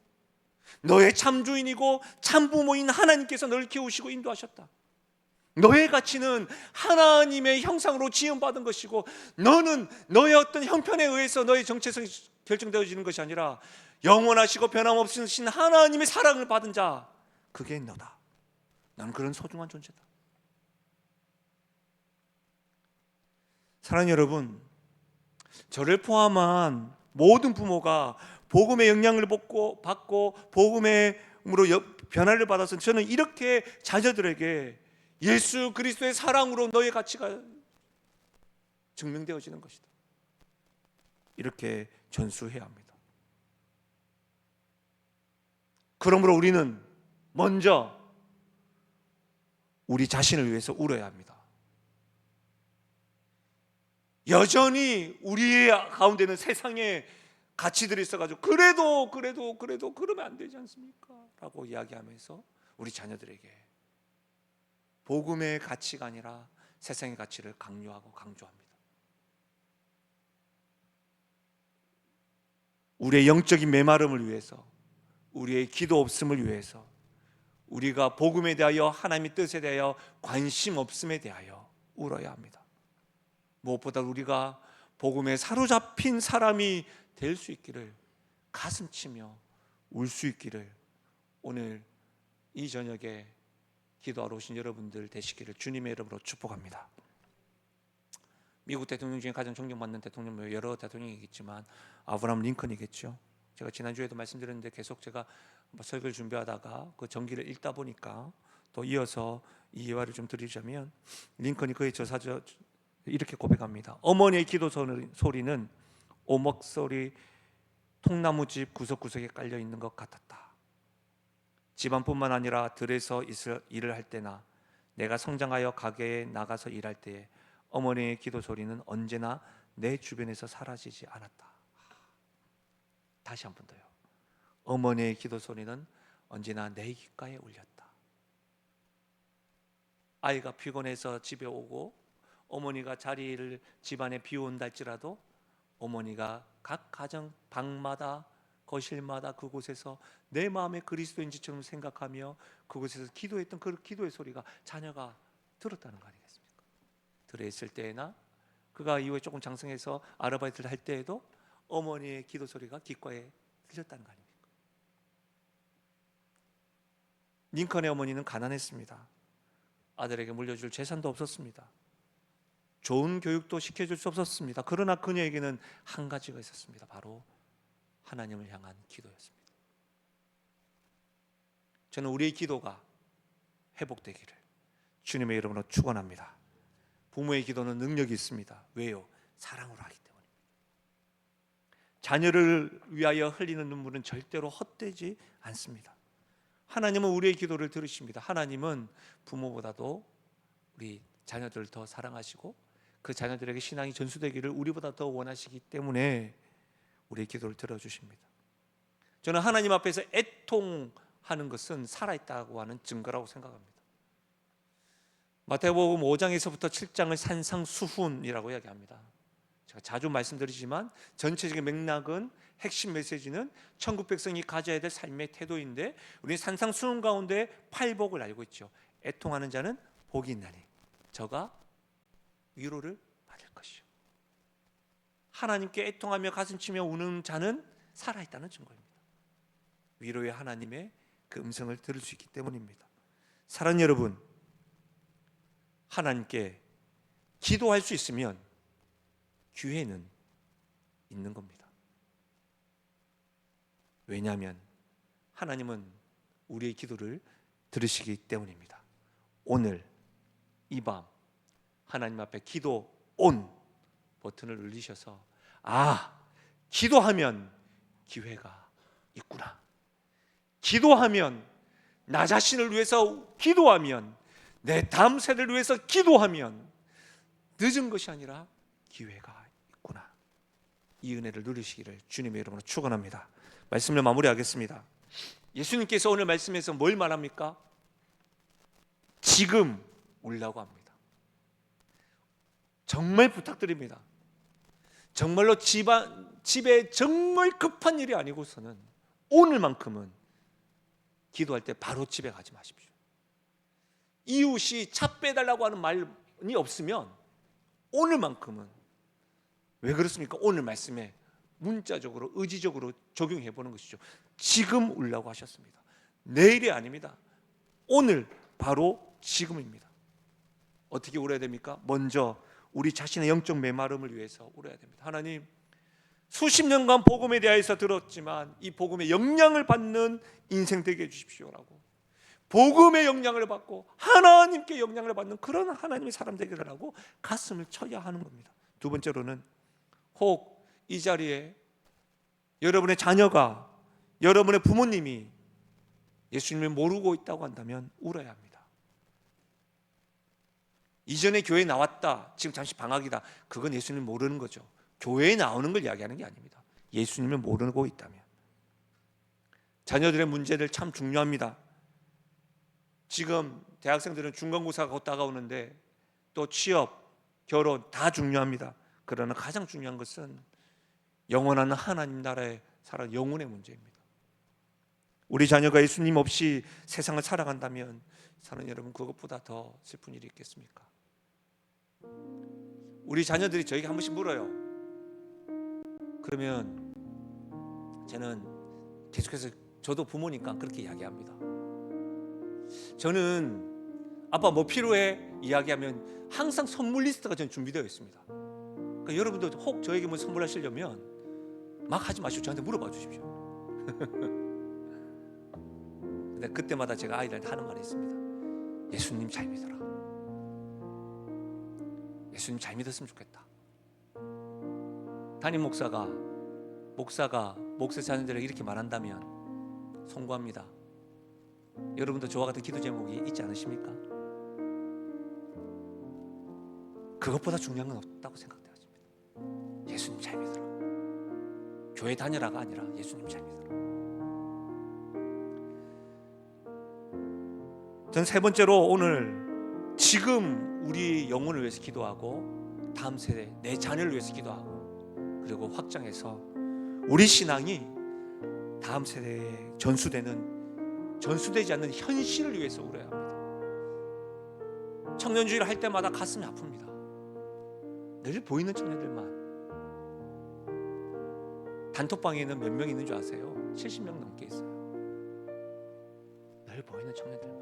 너의 참 주인이고 참 부모인 하나님께서 너를 키우시고 인도하셨다. 너의 가치는 하나님의 형상으로 지음받은 것이고, 너는 너의 어떤 형편에 의해서 너의 정체성이 결정되어지는 것이 아니라 영원하시고 변함없으신 하나님의 사랑을 받은 자, 그게 너다. 나는 그런 소중한 존재다. 사랑하는 여러분, 저를 포함한 모든 부모가 복음의 영향을 받고 복음으로 변화를 받아서, 저는 이렇게 자녀들에게 예수 그리스도의 사랑으로 너의 가치가 증명되어지는 것이다, 이렇게 전수해야 합니다. 그러므로 우리는 먼저 우리 자신을 위해서 울어야 합니다. 여전히 우리의 가운데는 세상의 가치들이 있어가지고 그래도 그러면 안 되지 않습니까? 라고 이야기하면서 우리 자녀들에게 복음의 가치가 아니라 세상의 가치를 강요하고 강조합니다. 우리의 영적인 메마름을 위해서, 우리의 기도 없음을 위해서, 우리가 복음에 대하여 하나님의 뜻에 대하여 관심 없음에 대하여 울어야 합니다. 무엇보다 우리가 복음에 사로잡힌 사람이 될 수 있기를, 가슴치며 울 수 있기를 오늘 이 저녁에 기도하러 오신 여러분들 되시기를 주님의 이름으로 축복합니다. 미국 대통령 중에 가장 존경받는 대통령, 여러 대통령이겠지만 아브라함 링컨이겠죠. 제가 지난주에도 말씀드렸는데 계속 제가 설교를 준비하다가 그 전기를 읽다 보니까 또 이어서 이 예화를 좀 드리자면, 링컨이 그의 저사저 이렇게 고백합니다. 어머니의 기도 소리는 오목소리 통나무집 구석구석에 깔려 있는 것 같았다. 집안뿐만 아니라 들에서 일을 할 때나 내가 성장하여 가게에 나가서 일할 때에 어머니의 기도 소리는 언제나 내 주변에서 사라지지 않았다. 다시 한 번 더요. 어머니의 기도 소리는 언제나 내 귓가에 울렸다. 아이가 피곤해서 집에 오고 어머니가 자리를 집안에 비운다 할지라도 어머니가 각 가정 방마다 거실마다 그곳에서 내 마음에 그리스도인지처럼 생각하며 그곳에서 기도했던 그 기도의 소리가 자녀가 들었다는 거 아니겠습니까? 들어있을 때나 그가 이후에 조금 장성해서 아르바이트를 할 때에도 어머니의 기도 소리가 귓가에 들렸다는 거 아닙니까? 링컨의 어머니는 가난했습니다. 아들에게 물려줄 재산도 없었습니다. 좋은 교육도 시켜줄 수 없었습니다. 그러나 그녀에게는 한 가지가 있었습니다. 바로 하나님을 향한 기도였습니다. 저는 우리의 기도가 회복되기를 주님의 이름으로 축원합니다. 부모의 기도는 능력이 있습니다. 왜요? 사랑으로 하기 때문입니다. 자녀를 위하여 흘리는 눈물은 절대로 헛되지 않습니다. 하나님은 우리의 기도를 들으십니다. 하나님은 부모보다도 우리 자녀들을 더 사랑하시고 그 자녀들에게 신앙이 전수되기를 우리보다 더 원하시기 때문에 우리의 기도를 들어주십니다. 저는 하나님 앞에서 애통하는 것은 살아있다고 하는 증거라고 생각합니다. 마태복음 5장에서부터 7장을 산상수훈이라고 이야기합니다. 제가 자주 말씀드리지만 전체적인 맥락은, 핵심 메시지는 천국 백성이 가져야 될 삶의 태도인데, 우리는 산상수훈 가운데 팔복을 알고 있죠. 애통하는 자는 복이 있나니 저가 위로를 받을 것이요. 하나님께 애통하며 가슴치며 우는 자는 살아있다는 증거입니다. 위로의 하나님의 그 음성을 들을 수 있기 때문입니다. 사랑하는 여러분, 하나님께 기도할 수 있으면 기회는 있는 겁니다. 왜냐하면 하나님은 우리의 기도를 들으시기 때문입니다. 오늘 이 밤 하나님 앞에 기도 온 버튼을 누르셔서, 기도하면 기회가 있구나, 기도하면 나 자신을 위해서 기도하면, 내 다음 세대를 위해서 기도하면 늦은 것이 아니라 기회가 있구나, 이 은혜를 누리시기를 주님의 이름으로 축원합니다. 말씀을 마무리하겠습니다. 예수님께서 오늘 말씀에서 뭘 말합니까? 지금 울라고 합니다. 정말 부탁드립니다. 정말로 집에 정말 급한 일이 아니고서는 오늘만큼은 기도할 때 바로 집에 가지 마십시오. 이웃이 차 빼달라고 하는 말이 없으면 오늘만큼은, 왜 그렇습니까? 오늘 말씀에 문자적으로 의지적으로 적용해 보는 것이죠. 지금 울라고 하셨습니다. 내일이 아닙니다. 오늘 바로 지금입니다. 어떻게 울어야 됩니까? 먼저 우리 자신의 영적 메마름을 위해서 울어야 됩니다. 하나님, 수십 년간 복음에 대해서 들었지만 이 복음의 영향을 받는 인생 되게 해주십시오라고, 복음의 영향을 받고 하나님께 영향을 받는 그런 하나님의 사람 되게 하라고 가슴을 쳐야 하는 겁니다. 두 번째로는, 혹 이 자리에 여러분의 자녀가, 여러분의 부모님이 예수님을 모르고 있다고 한다면 울어야 합니다. 이전에 교회에 나왔다, 지금 잠시 방학이다, 그건 예수님 모르는 거죠. 교회에 나오는 걸 이야기하는 게 아닙니다. 예수님을 모르고 있다면. 자녀들의 문제들 참 중요합니다. 지금 대학생들은 중간고사가 곧 다가오는데 또 취업, 결혼 다 중요합니다. 그러나 가장 중요한 것은 영원한 하나님 나라에 살아가는 영혼의 문제입니다. 우리 자녀가 예수님 없이 세상을 살아간다면 사는 여러분, 그것보다 더 슬픈 일이 있겠습니까? 우리 자녀들이 저에게 한 번씩 물어요. 그러면 저는 계속해서, 저도 부모니까 그렇게 이야기합니다. 저는 아빠 뭐 필요해? 이야기하면 항상 선물 리스트가 저는 준비되어 있습니다. 그러니까 여러분도 혹 저에게 뭐 선물하시려면 막 하지 마시고 저한테 물어봐 주십시오. 근데 그때마다 제가 아이들한테 하는 말이 있습니다. 예수님 잘 믿어라. 예수님 잘 믿었으면 좋겠다. 담임 목사가 목사 자녀들에게 이렇게 말한다면 송구합니다. 여러분도 저와 같은 기도 제목이 있지 않으십니까? 그것보다 중요한 건 없다고 생각되어집니다. 예수님 잘 믿어라. 교회 다녀라가 아니라 예수님 잘 믿어라. 전 세 번째로 오늘 지금 우리 영혼을 위해서 기도하고 다음 세대 내 자녀를 위해서 기도하고 그리고 확장해서 우리 신앙이 다음 세대에 전수되지 않는 현실을 위해서 울어야 합니다. 청년주의를 할 때마다 가슴이 아픕니다. 늘 보이는 청년들만. 단톡방에는 몇 명 있는 줄 아세요? 70명 넘게 있어요. 늘 보이는 청년들만.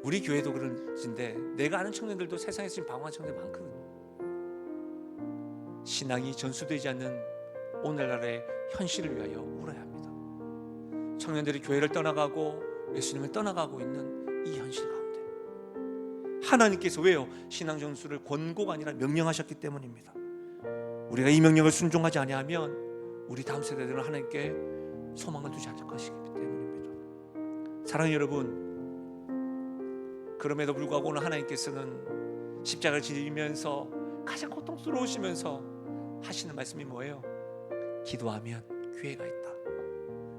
우리 교회도 그런데 내가 아는 청년들도 세상에서 지금 방황한 청년들 많거든요. 신앙이 전수되지 않는 오늘날의 현실을 위하여 울어야 합니다. 청년들이 교회를 떠나가고 예수님을 떠나가고 있는 이 현실 가운데 하나님께서 왜요? 신앙 전수를 권고가 아니라 명령하셨기 때문입니다. 우리가 이 명령을 순종하지 아니하면 우리 다음 세대들은 하나님께 소망을 두지 않을 것이기 때문입니다. 사랑하는 여러분, 그럼에도 불구하고 오늘 하나님께서는 십자가를 지면서 가장 고통스러우시면서 하시는 말씀이 뭐예요? 기도하면 기회가 있다.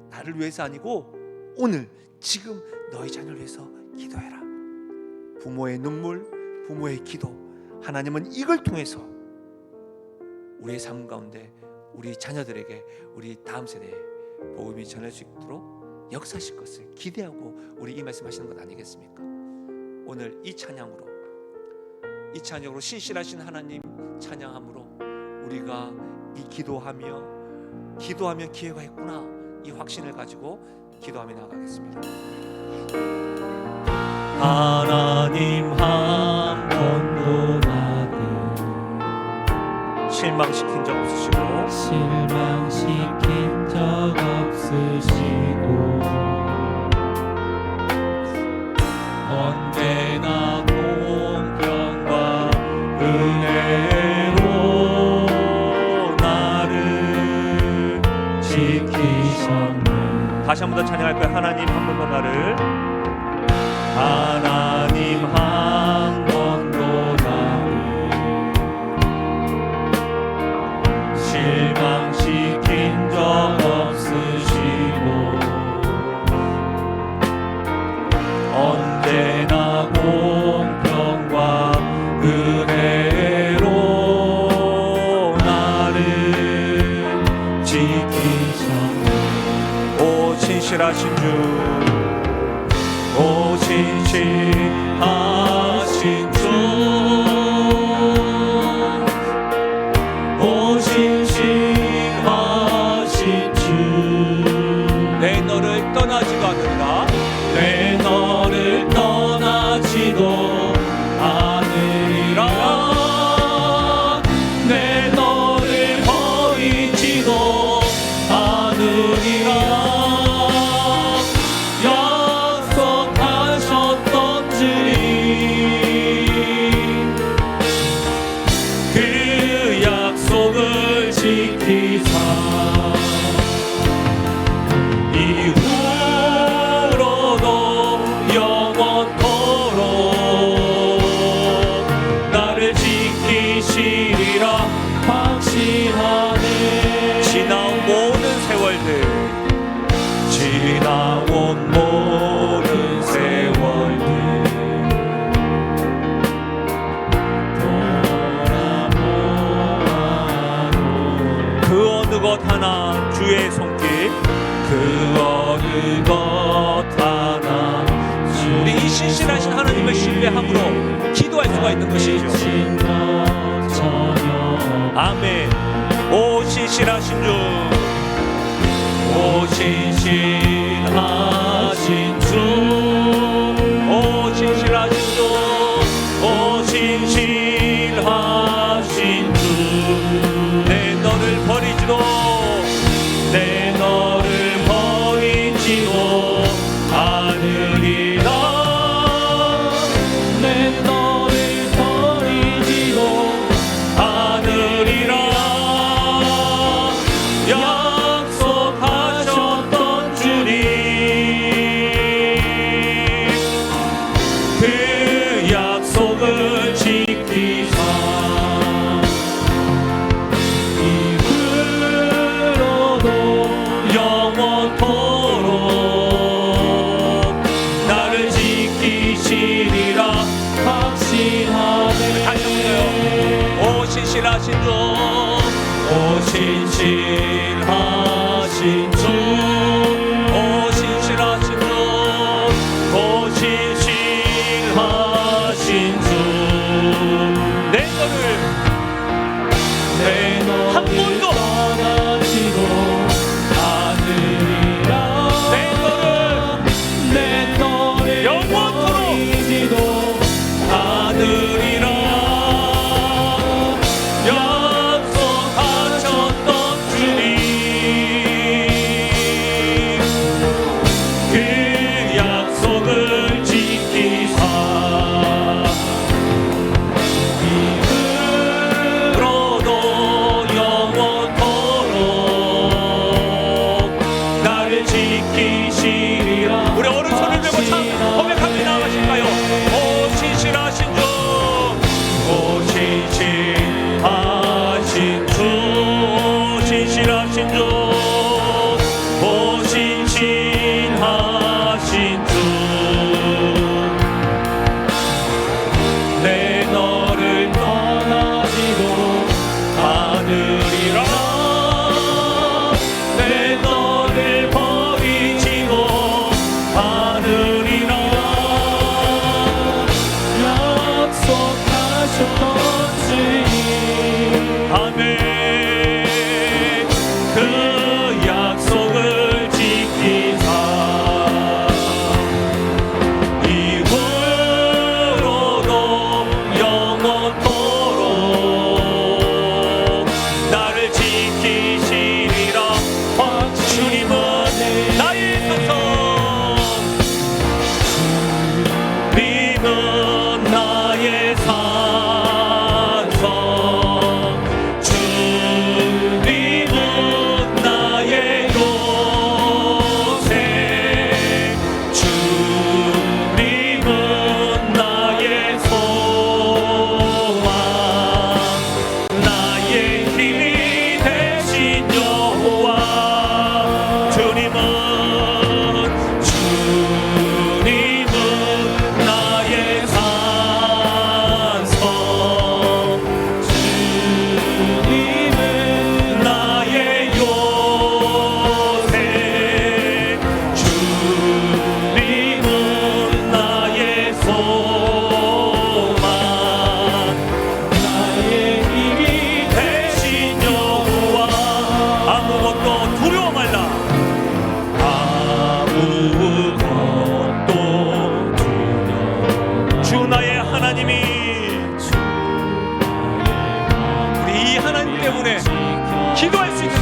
나를 위해서 아니고 오늘 지금 너희 자녀를 위해서 기도해라. 부모의 눈물, 부모의 기도, 하나님은 이걸 통해서 우리의 삶 가운데 우리 자녀들에게, 우리 다음 세대에 복음이 전할 수 있도록 역사하실 것을 기대하고 우리 이 말씀 하시는 것 아니겠습니까? 오늘 이 찬양으로 신실하신 하나님 찬양함으로 우리가 이 기도하며 기회가 있구나, 이 확신을 가지고 기도하며 나아가겠습니다. 하나님 한 번도 나를 실망시킨 적 없으시고 언제나 공평과 은혜로 나를 지키셨네. 다시 한 번 더 찬양할 거예요. 하나님 한 번 더 나를, 하나님 한 번도 나를 실망시킨 적 없으시고 언제나 공평과 신실하신 주 오 신실하신 주 오 신실하신 주 내 너를 떠나지도 않는다 내 너를 떠나지도 않으리라 내 너를 버리지도 않으리라 약속하셨던 주님 그 약속을 지키사 이후로도 영원토록 나를 지키시리라 확신하네 지나온 모든 세월들 지나온 모든 세월들 돌아보아도 그 어느 것 하나 주의 손길 그 어느 것 하나 우리 이 신실하신 하나님을 신뢰함으로 기도할 수가 있는 것이죠 아멘 오 신실하신 주 오 신실하신 주 오 신실하신 주 오 신실하신 주 내 너를 버리지도 내 너를 버리지도 않으리라 내 너를 버리지도 않으리라 약속하셨던 주님 그 약속을 지키사 이후로도 영원토록 나를 지키시리라 확신하네 다시 한번요 오 신실하신 주 오 신실하신 주 오 신실하신 주 오 신실하신 주 내 너를 한 번도 떠나지도 않으리라 내 너를 영원토록 버리지도 않으리라 약속하셨던 주님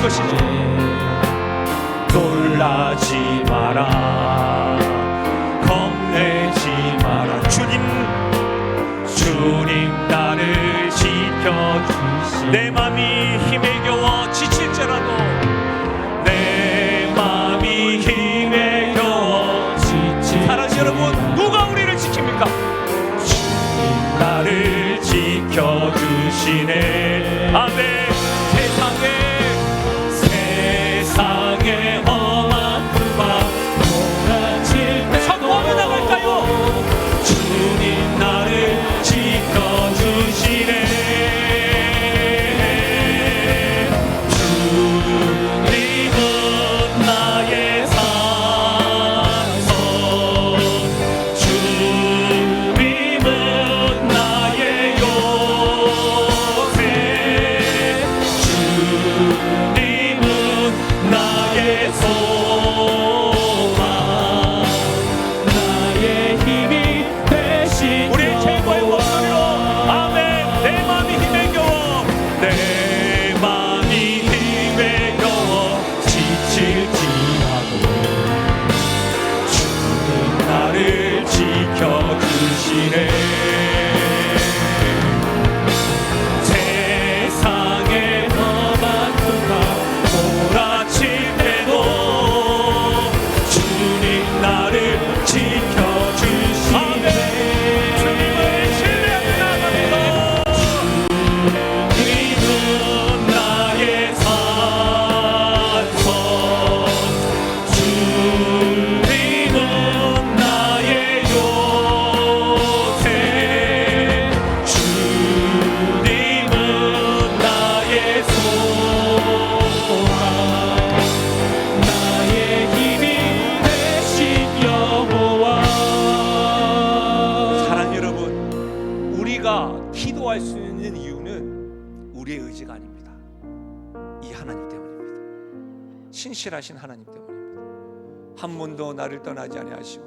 것이지. 놀라지 마라, 겁내지 마라. 주님 나를 지켜주시. 내 맘이 힘에 겨워 지칠지라도, 내 맘이 힘에 겨워 지칠. 사랑하는 여러분, 누가 우리를 지킵니까? 주님 나를 지켜주시네. 아멘. 세상에 험한 그만 몰아칠 때 선포하며 나갈까요? 주님 나를 지켜주시네. 주님은 나의 산성, 주님은 나의 요새, 주님은 나의 소망, 나의 힘이 되신 우리 최고의 목소리로 아멘. 내 맘이 힘에 겨워, 내 맘이 힘에 겨워 지칠지라도 주님 나를 지켜주시네. 세상에 험한 풍파 몰아칠 때도 주님 나를 지켜주시네. 주님을 신뢰하며 나가면서 주님은 나의 산성, 주님은 나의 요새, 주님은 나의 소망, 나의 힘이 되신 여호와. 사랑하는 여러분, 우리가 기도할 수 있는 이유는 우리의 의지가 아닙니다. 이 하나님 때문입니다. 신실하신 하나님 때문입니다. 한 번도 나를 떠나지 아니하시고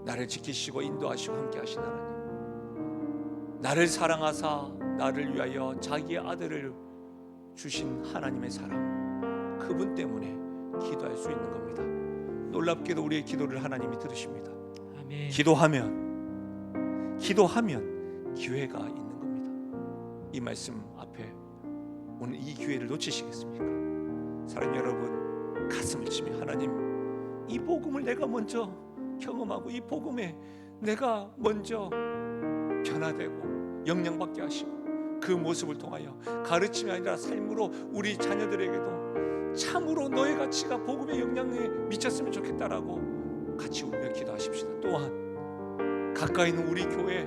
나를 지키시고 인도하시고 함께 하신 하나님, 나를 사랑하사 나를 위하여 자기의 아들을 주신 하나님의 사랑, 그분 때문에 기도할 수 있는 겁니다. 놀랍게도 우리의 기도를 하나님이 들으십니다. 아멘. 기도하면 기회가 있는 겁니다. 이 말씀 앞에 오늘 이 기회를 놓치시겠습니까? 사랑하는 여러분, 가슴을 치며 하나님, 이 복음을 내가 먼저 경험하고 이 복음에 내가 먼저 변화되고 영향받게 하시고 그 모습을 통하여 가르침이 아니라 삶으로 우리 자녀들에게도 참으로 너의 가치가 복음의 영향에 미쳤으면 좋겠다라고 같이 울며 기도하십시다. 또한 가까이 있는 우리 교회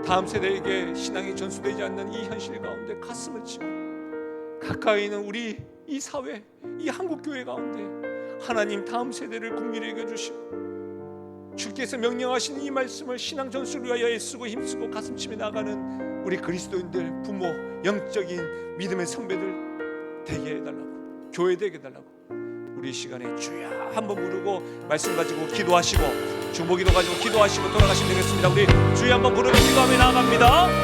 다음 세대에게 신앙이 전수되지 않는 이 현실 가운데 가슴을 치고, 가까이 있는 우리 이 사회, 이 한국교회 가운데 하나님 다음 세대를 국민에게 여겨주시고 주께서 명령하신 이 말씀을 신앙 전수를 위하여 애쓰고 힘쓰고 가슴치며 나가는 우리 그리스도인들, 부모, 영적인 믿음의 선배들 되게 해달라고, 교회 되게 해달라고 우리 시간에 주여 한번 부르고 말씀 가지고 기도하시고 중보기도 가지고 기도하시고 돌아가시면 되겠습니다. 우리 주여 한번 부르며 기도하며 나아갑니다.